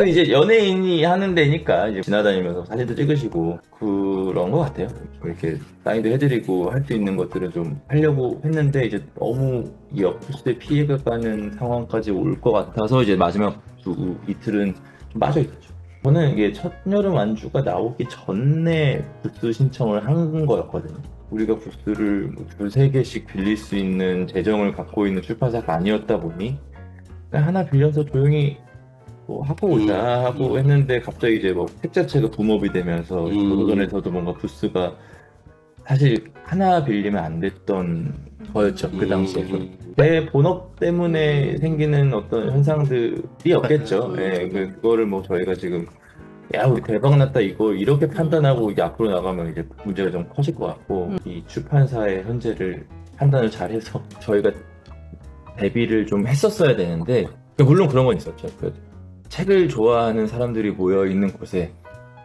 그 이제 연예인이 하는 데니까 이제 지나다니면서 사진도 찍으시고 그런 것 같아요. 이렇게 사인도 해드리고 할 수 있는 것들을 좀 하려고 했는데 이제 너무 이 어프스에 피해가 가는 상황까지 올 것 같아서 이제 마지막 이틀은 좀 빠져 있었죠. 저는 이게 첫 여름 안주가 나오기 전에 부스 신청을 한 거였거든요. 우리가 부스를 뭐 두세 개씩 빌릴 수 있는 재정을 갖고 있는 출판사가 아니었다 보니 그냥 하나 빌려서 조용히 뭐 하고 오자 하고 했는데 갑자기 이제 뭐 책 자체가 붐업이 되면서 도서관에서도 뭔가 부스가 사실 하나 빌리면 안 됐던 거였죠 그 당시에서. 내 본업 때문에 생기는 어떤 현상들이 없겠죠. 예, 그거를 뭐 저희가 지금 야 우리 대박 났다 이거 이렇게 판단하고 이게 앞으로 나가면 이제 문제가 좀 커질 것 같고 이 출판사의 현재를 판단을 잘해서 저희가 대비를 좀 했었어야 되는데 물론 그런 건 있었죠. 그 책을 좋아하는 사람들이 모여 있는 곳에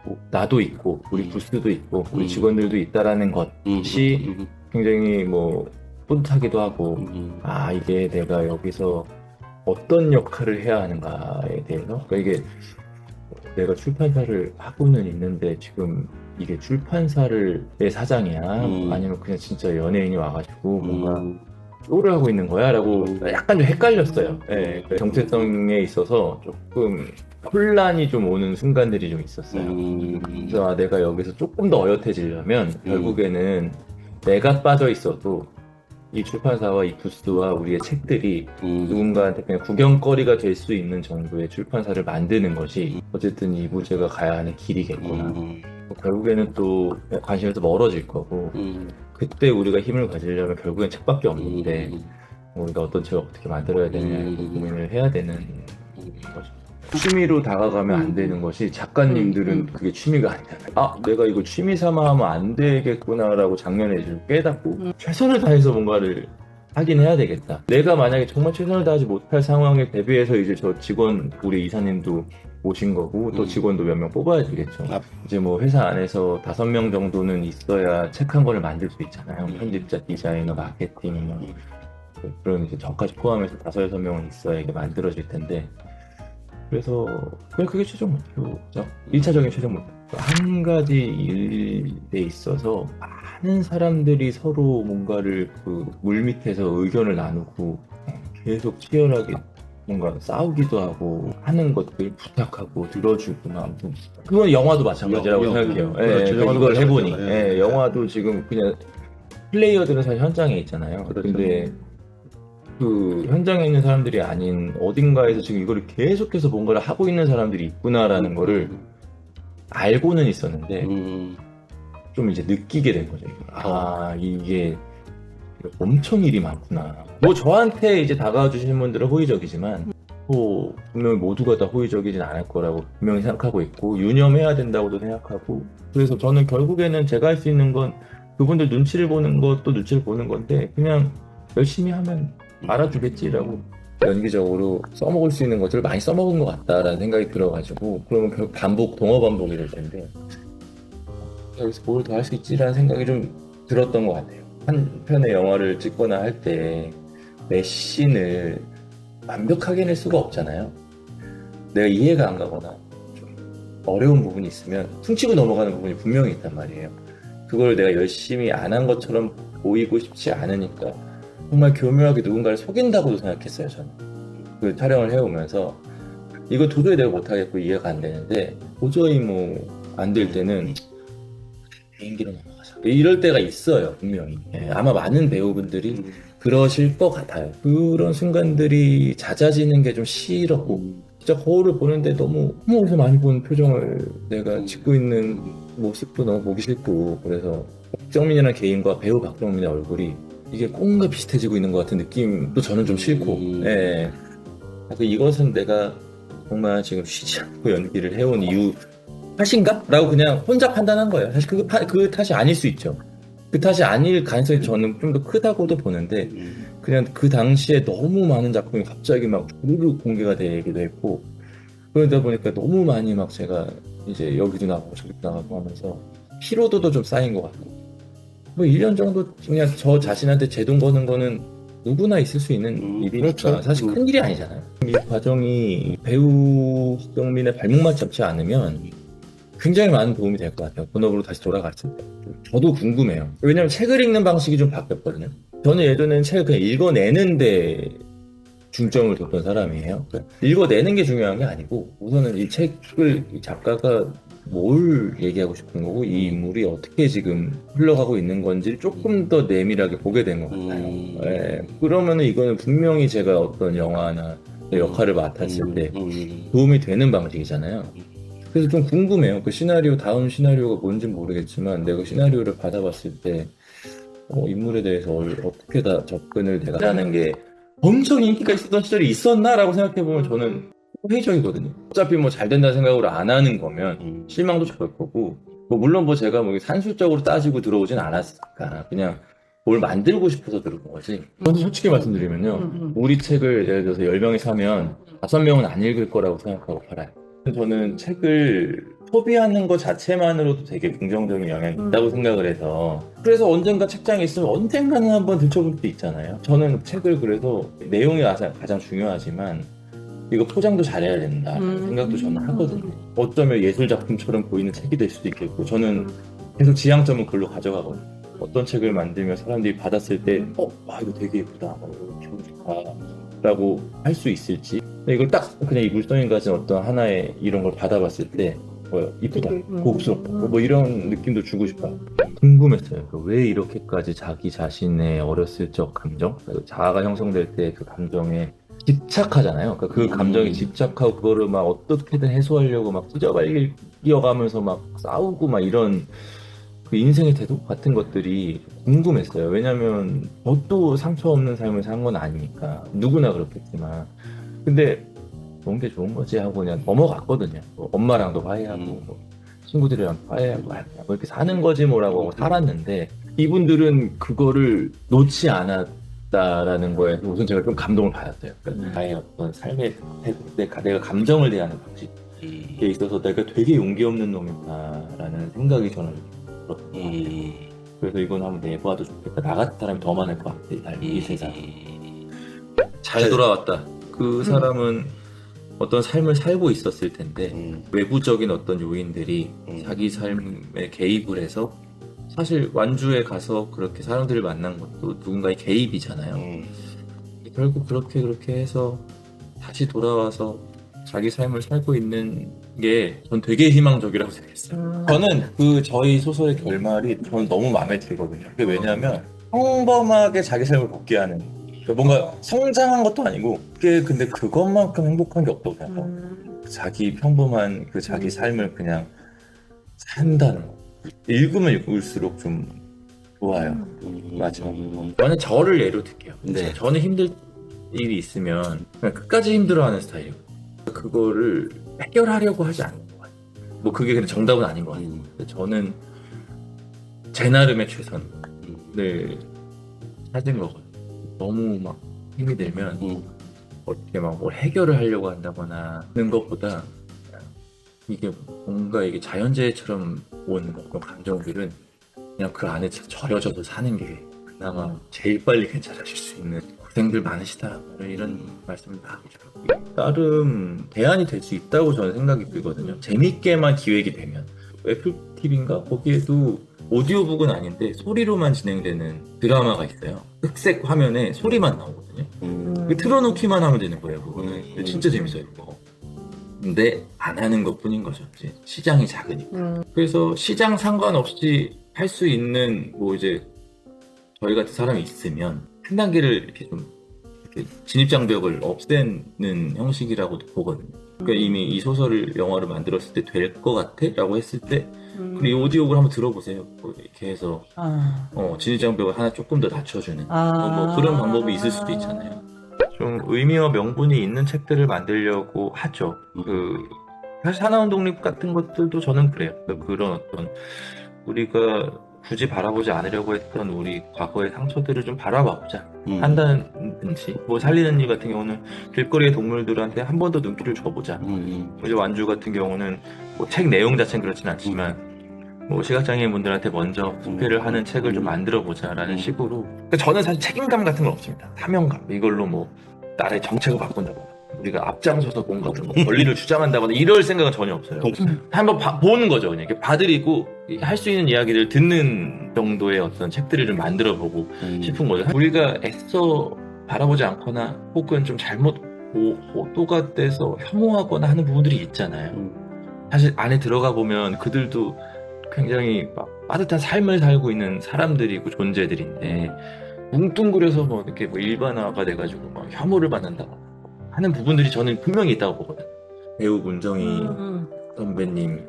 뭐 나도 있고 우리 부스도 있고 우리 직원들도 있다라는 것이 굉장히 뭐 뿌듯하기도 하고 아 이게 내가 여기서 어떤 역할을 해야 하는가에 대해서 그러니까 이게 내가 출판사를 하고는 있는데 지금 이게 출판사를 내 사장이야 아니면 그냥 진짜 연예인이 와가지고 뭔가 쇼를 하고 있는 거야? 라고 약간 좀 헷갈렸어요. 예, 그 정체성에 있어서 조금 혼란이 좀 오는 순간들이 좀 있었어요. 그래서 아, 내가 여기서 조금 더 어엿해지려면 결국에는 내가 빠져 있어도 이 출판사와 이 부스와 우리의 책들이 누군가한테 그냥 구경거리가 될 수 있는 정도의 출판사를 만드는 것이 어쨌든 이 부제가 가야 하는 길이겠구나. 결국에는 또 관심에서 멀어질 거고 그때 우리가 힘을 가지려면 결국엔 책밖에 없는데 우리가 어떤 책을 어떻게 만들어야 되냐 고민을 해야 되는 거죠. 취미로 다가가면 안 되는 것이 작가님들은 그게 취미가 아니잖아요. 아 내가 이거 취미 삼아 하면 안 되겠구나라고 작년에 좀 깨닫고 최선을 다해서 뭔가를 하긴 해야 되겠다. 내가 만약에 정말 최선을 다하지 못할 상황에 대비해서 이제 저 직원 우리 이사님도 오신 거고 또 직원도 몇 명 뽑아야 되겠죠. 이제 뭐 회사 안에서 5명 정도는 있어야 책 한 권을 만들 수 있잖아요. 편집자, 디자이너, 마케팅 뭐 그런 이제 저까지 포함해서 5-6명은 있어야 이게 만들어질 텐데 그래서 그게 최종 목표죠. 1차적인 최종 목표. 한 가지 일에 있어서 많은 사람들이 서로 뭔가를 그 물밑에서 의견을 나누고 계속 치열하게 뭔가 싸우기도 하고 하는 것들 부탁하고 들어주고 아무튼 그건 영화도 마찬가지라고 생각해요. 그렇죠. 예, 그걸 해보니 예. 영화도 지금 그냥 플레이어들은 사실 현장에 있잖아요. 그렇죠. 근데 그 현장에 있는 사람들이 아닌 어딘가에서 지금 이거를 계속해서 뭔가를 하고 있는 사람들이 있구나라는 거를 알고는 있었는데 좀 이제 느끼게 된 거죠. 아 이게 엄청 일이 많구나. 뭐 저한테 이제 다가와 주시는 분들은 호의적이지만 뭐 분명히 모두가 다 호의적이진 않을 거라고 분명히 생각하고 있고 유념해야 된다고도 생각하고 그래서 저는 결국에는 제가 할 수 있는 건 그분들 눈치를 보는 것도 눈치를 보는 건데 그냥 열심히 하면 알아주겠지라고 연기적으로 써먹을 수 있는 것들을 많이 써먹은 것 같다라는 생각이 들어가지고 그러면 결국 동어 반복이 될 텐데 여기서 뭘 더 할 수 있지라는 생각이 좀 들었던 것 같아요. 한 편의 영화를 찍거나 할 때 매 씬을 완벽하게 낼 수가 없잖아요. 내가 이해가 안 가거나 좀 어려운 부분이 있으면 퉁치고 넘어가는 부분이 분명히 있단 말이에요. 그걸 내가 열심히 안 한 것처럼 보이고 싶지 않으니까 정말 교묘하게 누군가를 속인다고도 생각했어요. 저는 그 촬영을 해오면서 이거 도저히 내가 못하겠고 이해가 안 되는데 도저히 뭐 안 될 때는 개인기로 넘어가자 이럴 때가 있어요. 분명히 아마 많은 배우분들이 그러실 것 같아요. 그런 순간들이 잦아지는 게 좀 싫었고 진짜 거울을 보는데 너무 어디서 많이 본 표정을 내가 짓고 있는 모습도 너무 보기 싫고 그래서 박정민이라는 개인과 배우 박정민의 얼굴이 이게 뭔가 비슷해지고 있는 것 같은 느낌도 저는 좀 싫고 예. 이것은 내가 정말 지금 쉬지 않고 연기를 해온 이유 탓인가? 라고 그냥 혼자 판단한 거예요. 사실 그 탓이 아닐 수 있죠. 그 탓이 아닐 가능성이 저는 좀 더 크다고도 보는데 그냥 그 당시에 너무 많은 작품이 갑자기 막 주르륵 공개가 되기도 했고 그러다 보니까 너무 많이 막 제가 이제 여기도 나가고 저기도 나가고 하면서 피로도도 좀 쌓인 것 같고 뭐 1년 정도 그냥 저 자신한테 제동 거는 거는 누구나 있을 수 있는 일이니까 그렇죠. 사실 큰 일이 아니잖아요. 이 과정이 배우 박경민의 발목만 잡지 않으면 굉장히 많은 도움이 될 것 같아요. 본업으로 다시 돌아갔을 때. 저도 궁금해요. 왜냐면 책을 읽는 방식이 좀 바뀌었거든요. 저는 예전에는 책을 그냥 읽어내는데 중점을 뒀던 사람이에요. 읽어내는 게 중요한 게 아니고 우선은 이 책을 이 작가가 뭘 얘기하고 싶은 거고 이 인물이 어떻게 지금 흘러가고 있는 건지 조금 더 내밀하게 보게 된 것 같아요. 예, 그러면은 이거는 분명히 제가 어떤 영화나 역할을 맡았을 때 도움이 되는 방식이잖아요. 그래서 좀 궁금해요. 그 시나리오, 다음 시나리오가 뭔지 모르겠지만 내가 시나리오를 받아봤을 때 인물에 대해서 어떻게 다 접근을 내가 하는 게 엄청 인기가 있었던 시절이 있었나라고 생각해보면 저는 회의적이거든요. 어차피 뭐 잘 된다는 생각으로 안 하는 거면 실망도 적을 거고 뭐 물론 뭐 제가 뭐 산술적으로 따지고 들어오진 않았으니까 그냥 뭘 만들고 싶어서 들어온 거지. 저는 솔직히 말씀드리면요. 우리 책을 예를 들어서 10명이 사면 5명은 안 읽을 거라고 생각하고 팔아요. 저는 책을 소비하는 것 자체만으로도 되게 긍정적인 영향이 있다고 생각을 해서 그래서 언젠가 책장에 있으면 언젠가는 한번 들춰볼 수 있잖아요. 저는 책을 그래서 내용이 가장 중요하지만 이거 포장도 잘해야 된다 생각도 저는 하거든요. 어쩌면 예술 작품처럼 보이는 책이 될 수도 있겠고 저는 계속 지향점은 글로 가져가거든요. 어떤 책을 만들면 사람들이 받았을 때 이거 되게 예쁘다, 이거 기분 좋다 라고 할 수 있을지 이걸 딱 그냥 이 물성이 가진 어떤 하나의 이런 걸 받아봤을 때 이쁘다, 고급스럽다 뭐 이런 느낌도 주고 싶어요. 궁금했어요. 왜 이렇게까지 자기 자신의 어렸을 적 감정, 자아가 형성될 때 그 감정에 집착하잖아요. 그러니까 그 감정에 집착하고 그거를 막 어떻게든 해소하려고 막 찢어발려가면서 막 싸우고 막 이런 그 인생의 태도 같은 것들이 궁금했어요. 왜냐면 저도 상처 없는 삶을 산 건 아니니까 누구나 그렇겠지만 근데 좋은 게 좋은 거지 하고 그냥 넘어갔거든요. 뭐 엄마랑도 화해하고 뭐 친구들이랑 화해하고 뭐 이렇게 사는 거지 뭐라고 하고 살았는데 이분들은 그거를 놓지 않았다라는 거에 우선 제가 좀 감동을 받았어요. 그러니까 나의 어떤 삶의 내가 감정을 대하는 방식에 있어서 내가 되게 용기 없는 놈이다라는 생각이 저는 들었거든요. 그래서 이건 한번 내봐도 좋겠다. 나 같은 사람이 더 많을 것 같아. 이 세상에. 잘 돌아왔다. 그 사람은 어떤 삶을 살고 있었을 텐데 외부적인 어떤 요인들이 자기 삶에 개입을 해서 사실 완주에 가서 그렇게 사람들을 만난 것도 누군가의 개입이잖아요. 결국 그렇게 해서 다시 돌아와서 자기 삶을 살고 있는 게 전 되게 희망적이라고 생각했어요. 저는 그 저희 소설의 결말이 저는 너무 마음에 들거든요. 그게 왜냐하면 평범하게 자기 삶을 복귀하는 그러니까 뭔가 성장한 것도 아니고 그게 근데 그것만큼 행복한 게 없다고 생각해요. 자기 평범한 그 자기 삶을 그냥 산다는 거. 읽으면 읽을수록 좀 좋아요. 마지막으로. 만약 저를 예로 들게요. 네. 저는 힘들 일이 있으면 그냥 끝까지 힘들어하는 스타일이에요. 그거를 해결하려고 하지 않는 것 같아요. 뭐 그게 근데 정답은 아닌 것 같아요. 저는 제 나름의 최선을 찾은 거거든요. 너무 막 힘이 들면 어떻게 막 뭘 해결을 하려고 한다거나 하는 것보다 이게 뭔가 이게 자연재해처럼 오는 그런 감정들은 그냥 그 안에 절여져서 사는 게 그나마 제일 빨리 괜찮아질 수 있는 고생들 많으시다 이런 말씀을 다 하고 싶어요. 나름 대안이 될 수 있다고 저는 생각이 들거든요. 재밌게만 기획이 되면 애플 TV인가 거기에도 오디오북은 아닌데 소리로만 진행되는 드라마가 있어요. 흑색 화면에 소리만 나오거든요. 틀어놓기만 하면 되는 거예요. 그거는 진짜 재밌어요. 그거. 근데 안 하는 것뿐인 거죠. 이제 시장이 작으니까. 그래서 시장 상관없이 할 수 있는 뭐 이제 저희 같은 사람이 있으면 한 단계를 이렇게 좀 이렇게 진입장벽을 없애는 형식이라고도 보거든요. 그러니까 이미 이 소설을 영화로 만들었을 때 될 것 같아? 라고 했을 때 그리고 이 오디오북을 한번 들어보세요. 뭐 이렇게 해서 진입장벽을 하나 조금 더 낮춰주는 뭐 그런 방법이 있을 수도 있잖아요. 좀 의미와 명분이 있는 책들을 만들려고 하죠. 사실 하나원 독립 같은 것들도 저는 그래요. 그런 어떤 우리가 굳이 바라보지 않으려고 했던 우리 과거의 상처들을 좀 바라봐보자 한다든지 뭐 살리는 일 같은 경우는 길거리의 동물들한테 한 번 더 눈길을 줘보자. 이제 완주 같은 경우는 뭐 책 내용 자체는 그렇진 않지만 뭐 시각장애인분들한테 먼저 소개를 하는 책을 좀 만들어 보자라는 식으로. 그러니까 저는 사실 책임감 같은 건 없습니다. 사명감 이걸로 뭐 나라의 정책을 바꾼다거나 우리가 앞장서서 뭔가 좀 권리를 주장한다거나 이럴 생각은 전혀 없어요. 한번 보는 거죠. 그냥 이렇게 봐드리고 할 수 있는 이야기를 듣는 정도의 어떤 책들을 좀 만들어 보고 싶은 거죠. 우리가 애써 바라보지 않거나 혹은 좀 잘못 호도가 돼서 혐오하거나 하는 부분들이 있잖아요. 사실 안에 들어가 보면 그들도 굉장히 막 빠듯한 삶을 살고 있는 사람들이고 존재들인데 뭉뚱그려서 뭐 이렇게 뭐 일반화가 돼가지고 막 혐오를 받는다 하는 부분들이 저는 분명히 있다고 보거든요. 배우 문정희 선배님이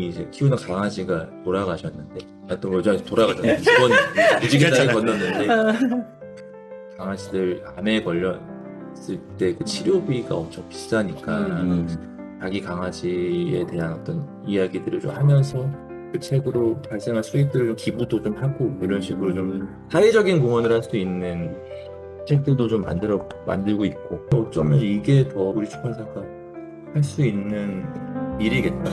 이제 키우던 강아지가 돌아가셨는데, 또 여전히 돌아가셨는데, 이번 무지개다리 건넜는데, 강아지들 암에 걸렸을 때 그 치료비가 엄청 비싸니까 자기 강아지에 대한 어떤 이야기들을 좀 하면서 그 책으로 발생한 수익들을 좀 기부도 좀 하고 이런 식으로 좀 사회적인 공헌을 할 수 있는 책들도 좀 만들고 있고, 어쩌면 이게 더 우리 출판사가 할 수 있는 일이겠다.